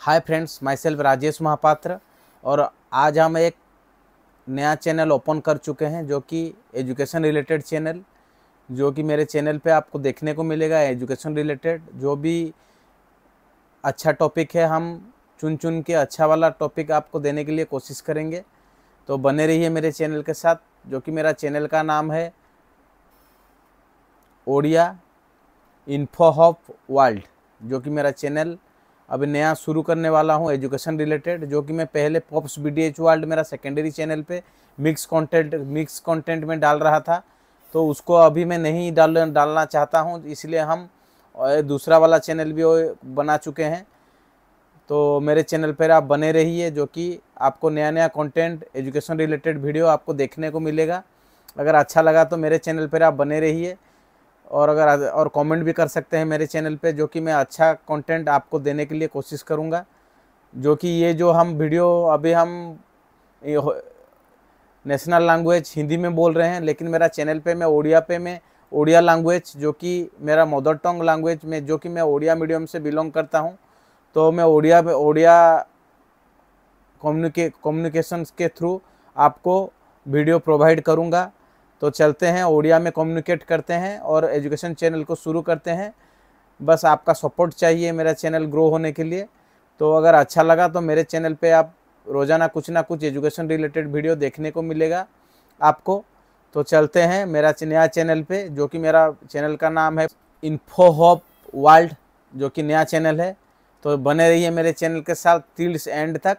हाय friends, myself Rajesh Mahapatra. और आज हम एक नया चैनल ओपन कर चुके हैं जो कि एजुकेशन रिलेटेड चैनल, जो कि मेरे चैनल पे आपको देखने को मिलेगा। एजुकेशन रिलेटेड जो भी अच्छा टॉपिक है, हम चुन के अच्छा वाला टॉपिक आपको देने के लिए कोशिश करेंगे। तो बने रहिए मेरे चैनल के साथ, जो कि मेरा चैनल का नाम है ओडिया इन्फो हब वर्ल्ड, जो कि मेरा चैनल अभी नया शुरू करने वाला हूं एजुकेशन रिलेटेड। जो कि मैं पहले पॉप्स बीडीएच वर्ल्ड मेरा सेकेंडरी चैनल पे मिक्स कंटेंट में डाल रहा था, तो उसको अभी मैं नहीं डालना चाहता हूं, इसलिए हम दूसरा वाला चैनल भी बना चुके हैं। तो मेरे चैनल पर आप बने रहिए, जो कि आपको नया कंटेंट एजुकेशन रिलेटेड वीडियो आपको देखने को मिलेगा। अगर अच्छा लगा तो मेरे चैनल पर आप बने रहिए, और कमेंट भी कर सकते हैं मेरे चैनल पे, जो कि मैं अच्छा कंटेंट आपको देने के लिए कोशिश करूँगा। जो कि ये जो हम वीडियो अभी हम नेशनल लैंग्वेज हिंदी में बोल रहे हैं, लेकिन मेरा चैनल पे मैं ओडिया लैंग्वेज, जो कि मेरा मदर टंग लैंग्वेज में, जो कि मैं ओडिया मीडियम से बिलोंग करता हूँ, तो मैं ओडिया कम्युनिकेशन के थ्रू आपको वीडियो प्रोवाइड करूँगा। तो चलते हैं, ओडिया में कम्युनिकेट करते हैं और एजुकेशन चैनल को शुरू करते हैं। बस आपका सपोर्ट चाहिए मेरा चैनल ग्रो होने के लिए। तो अगर अच्छा लगा तो मेरे चैनल पे आप रोज़ाना कुछ ना कुछ एजुकेशन रिलेटेड वीडियो देखने को मिलेगा आपको। तो चलते हैं मेरा नया चैनल पे, जो कि मेरा चैनल का नाम है इन्फो हब वर्ल्ड, जो कि नया चैनल है। तो बने रहिए मेरे चैनल के साथ टिल एंड तक।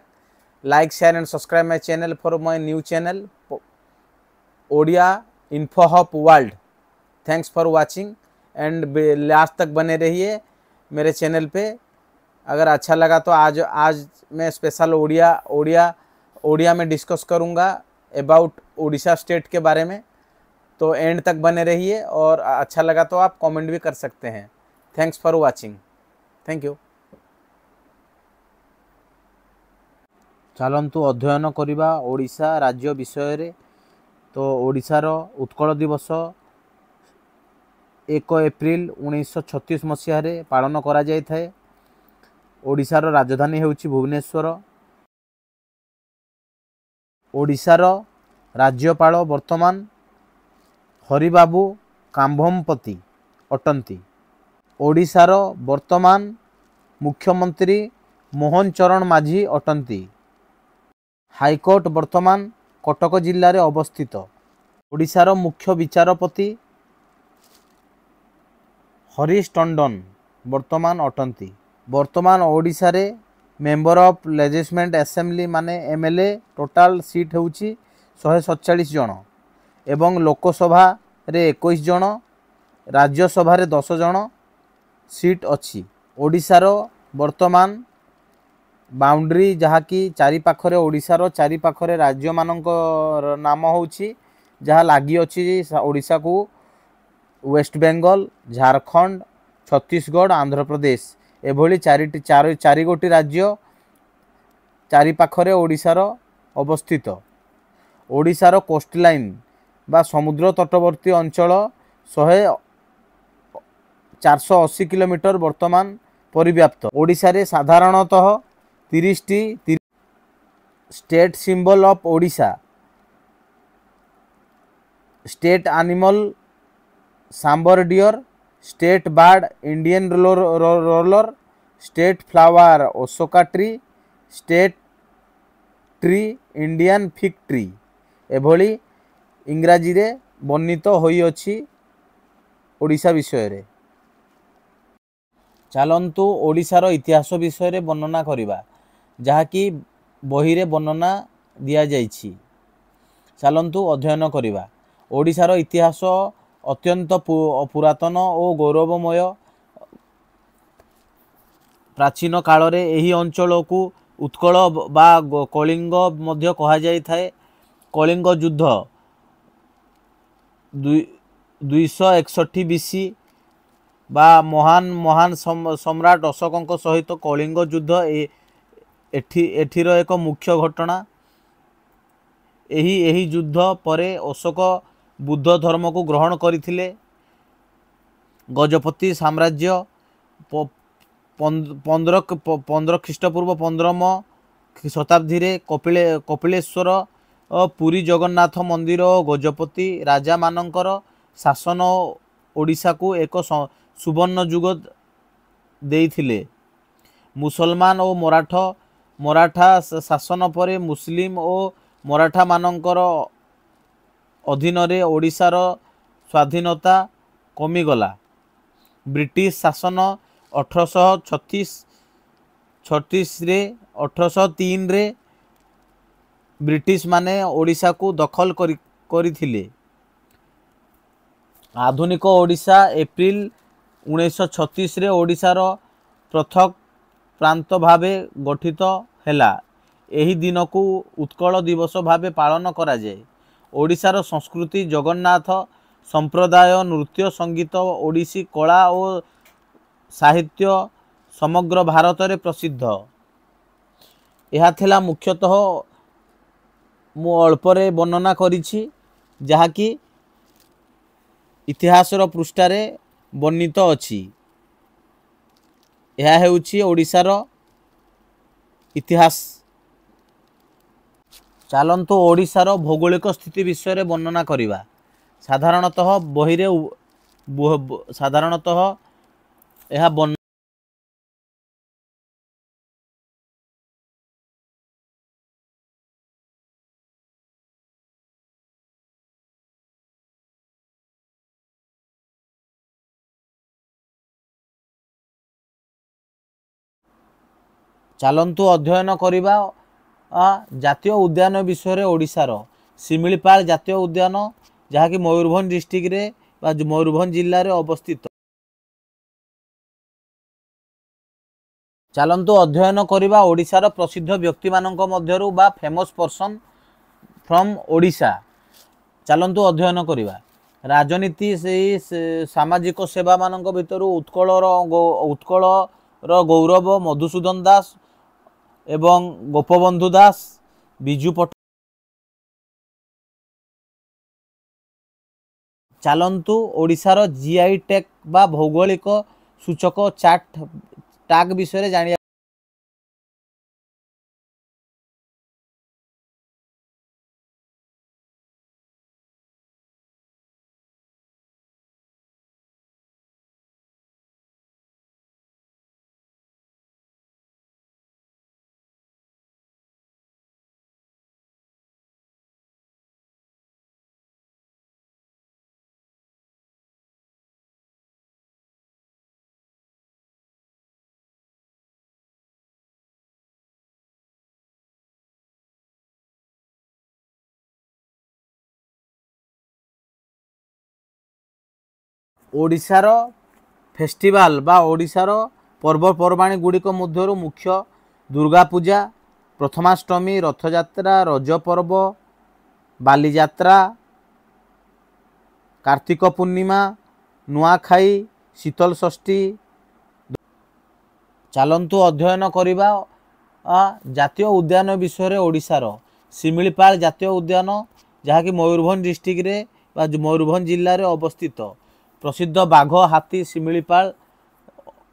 Like, share and subscribe my channel for my new channel Odia info hub world. Thanks for watching and last तक बने रहिए मेरे चैनल पे। अगर अच्छा लगा तो आज मैं स्पेशल ओडिया में डिस्कस करूँगा अबाउट उड़ीसा स्टेट के बारे में। तो एंड तक बने रहिए, और अच्छा लगा तो आप कमेंट भी कर सकते हैं। Thanks for watching, thank you. चलतु अध्ययन करिबा ओडिशा राज्य विषय रे। तो ओडिशार उत्कल दिवस 1 एप्रिल 1936 मसीह पालन करा जाय थाए। ओडिशार राजधानी हेउची भुवनेश्वर। ओडिशार राज्यपाल वर्तमान हरिबाबू काम्भमपति अटंती। ओडिशार वर्तमान मुख्यमंत्री मोहन चरण माझी अटंती। हाईकोर्ट वर्तमान कटक जिल्ला रे अवस्थित। ओडिशार मुख्य विचारपति हरीश टंडन वर्तमान अटंती। वर्तमान ओडिशा रे मेंबर ऑफ लेजिस्लेटिव असेंबली माने एमएलए टोटाल सीट होउची 147 जन, एवं लोकसभा रे 21 जन, राज्यसभा रे 10 जन सीट अच्छी। ओडिशार वर्तमान बाउंड्री जहाँकि चारि पाखरे ओडिशार चारि पाखरे राज्य मानक नाम होउची, जहाँ लागी अच्छी ओडिशा को वेस्ट बेंगल, झारखंड, छत्तीसगढ़, आंध्र प्रदेश एभली चारि गोटी राज्य चारि पाखरे ओडिशार अवस्थित। ओडिशार कोस्टलाइन बा समुद्र तटवर्ती अंचल 480 किलोमीटर वर्तमान परिव्याप्त। ओडिशा रे साधारणतः 30 टी state symbol of Odisha, state animal sambar deer, state bird Indian roller, state flower Ashoka tree, state tree Indian fig tree एभली इंग्राजी रे वर्णित होई अछि ओडिशा विषय रे। चलतु ओडिशार इतिहास विषय रे वर्णना करिबा, जहाँकि बही रे वर्णना दिया जाइछि। चलतु अध्ययन करिबा। ओडिशार इतिहास अत्यंत पुरातन और गौरवमय। प्राचीन काल रे एही अंचल को उत्कल बा कलिंग मध्य कहा जाय थाए। कलिंग युद्ध 261 बीसी बा महान सम्राट अशोक सहित कलिंग युद्ध एठीर एक मुख्य घटना। एही युद्ध परे अशोक बुद्ध धर्म को ग्रहण करथिले। गजपति साम्राज्य पंद्रह ख्रीष्टपूर्व 15म शताब्दी रे कपिलेश्वर पुरी जगन्नाथ मंदिर और गजपति राजा मानकर शासन ओडिशा को एक सुवर्ण जुग देइथिले। मुसलमान और मराठा शासन पर मुस्लिम और मराठा मानकर अधीन रे ओडिशार स्वाधीनता कमीगला। ब्रिटिश शासन 1836 रे ब्रिटिश माने ओडिशा को दखल करिथिले। आधुनिक ओडिशा एप्रिल 1936 रे ओडिशार पृथक प्रांत भावे गठित हैला। एही दिन को उत्कल दिवस भावे पालन करा जाए। ओडिशार संस्कृति जगन्नाथ संप्रदाय नृत्य संगीत ओडिसी कला और साहित्य समग्र भारत रे प्रसिद्ध। यह थिला मुख्यतः मु अल्परे वर्णना करिछि जहाँकि इतिहासर पृष्ठारे वर्णित अछि। यह हेउछि ओडिशार इतिहास। चलंतु ओडिशार भौगोलिक स्थिति विषय रे वर्णना करिबा। साधारणतः बहिरे साधारणतः यह चलंतु अध्ययन करिबा जातीय उद्यान विषय रे। ओडिशार शिमिलीपाल जातीय उद्यान जहाँकि मयूरभंज डिस्ट्रिक्ट रे बा मयूरभंज जिल्ला रे अवस्थित। चलंतु अध्ययन करिबा ओडिशार प्रसिद्ध व्यक्ति मानक मध्यरु बा फेमस पर्सन फ्रॉम ओडिशा। चलंतु अध्ययन करिबा। राजनीति से सामाजिक सेवा मानक भितर उत्कल गौरव मधुसूदन दास एवं गोपबंधु दास बिजू पट्टनायक। चलंतु ओडिशार जीआई टैग बा भौगोलिक सूचक टैग विषय जानिया। ओडिशार फेस्टिवल बा ओडिशार पर्वपर्वाणी गुड़िक मध्यरु मुख्य दुर्गा पूजा, प्रथमाष्टमी, रथयात्रा, रज पर्व, बालीजात्रा, कार्तिक पूर्णिमा, नुआखाई, शीतल षष्ठी। चलंतु अध्ययन करिबा जातीय उद्यान विषय रे। ओडिशार शिमिलीपाल जातीय उद्यान जहाँकि मयूरभंज डिस्ट्रिक्ट रे बा मयूरभंज जिल्ला रे अवस्थित। प्रसिद्ध बाघ हाथी शिमिलीपाल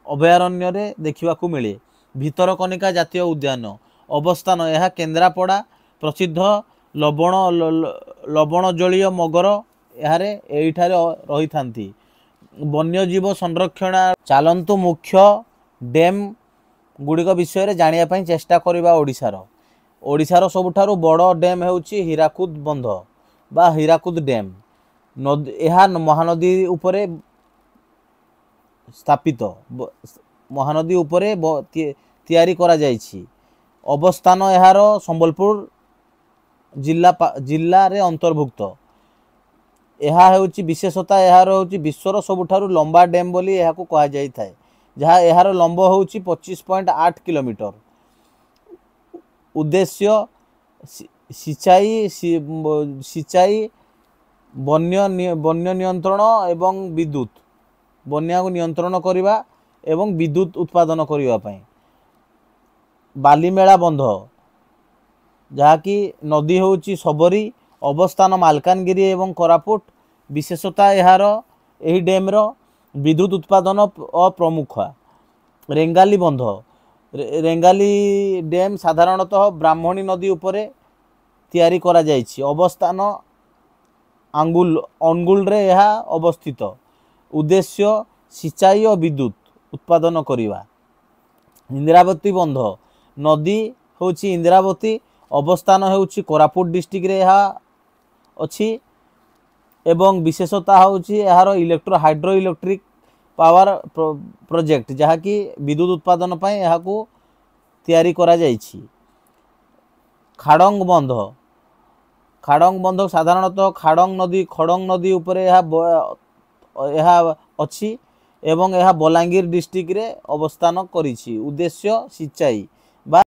अभयारण्य रे देखिबा को मिले। भितरकनिका जातीय उद्यान अवस्थान यह केन्द्रापड़ा। प्रसिद्ध लवण जलीय मगर यारे एठारे रही थांती। वन्यजीव संरक्षण। चलंतु मुख्य डैम गुड़िक विषय जानिया पई चेष्टा करिबा। ओडिशार सबुठारु बड़ डैम हेउची हीराकुद बंध बा हीराकुद डैम। यह महानदी उपरे स्थापित। महानदी उपरे तैयारी करा जायछि। अवस्थान यार संबलपुर जिल्ला रे अंतर्भुक्त। यह हेउची विशेषता यार हेउची विश्वर सबुठारु लंबा डैम बोली यह को कहा जाय थाए। जहाँ यार लंब होउची 25.8 किलोमीटर। उद्देश्य सिंचाई बन्य नियंत्रण एवं विद्युत। बन्या को नियंत्रण करिबा एवं विद्युत उत्पादन करिबा पई। बालीमेला बंध जहाँ कि नदी होउची सबरी। अवस्थान मालकानगिरी एवं कोरापुट। विशेषता यार एही डैम रो विद्युत उत्पादन प्रमुख। रेंगाली बंध रेंगाली डैम साधारणतः ब्राह्मणी नदी उपरे तैयारी करा जायछि। अवस्थान अनुगुल रे यह अवस्थित। उद्देश्य सिंचाई और विद्युत उत्पादन करिवा। इंदिरावती बंध नदी होछि इंदिरावती, अवस्थान होछि कोरापुट डिस्ट्रिक्ट रे यह अछि एवं विशेषता होछि यार हाइड्रो इलेक्ट्रिक पावर प्रोजेक्ट जहाँकि विद्युत उत्पादन पर यहाँ तैयारी करा जायछि। खाड़ंग बंध साधारणतः खड़ंग नदी उपरे यह अछि एवं यह बलांगीर डिस्ट्रिक्ट रे अवस्थान करिछि। उद्देश्य सिंचाई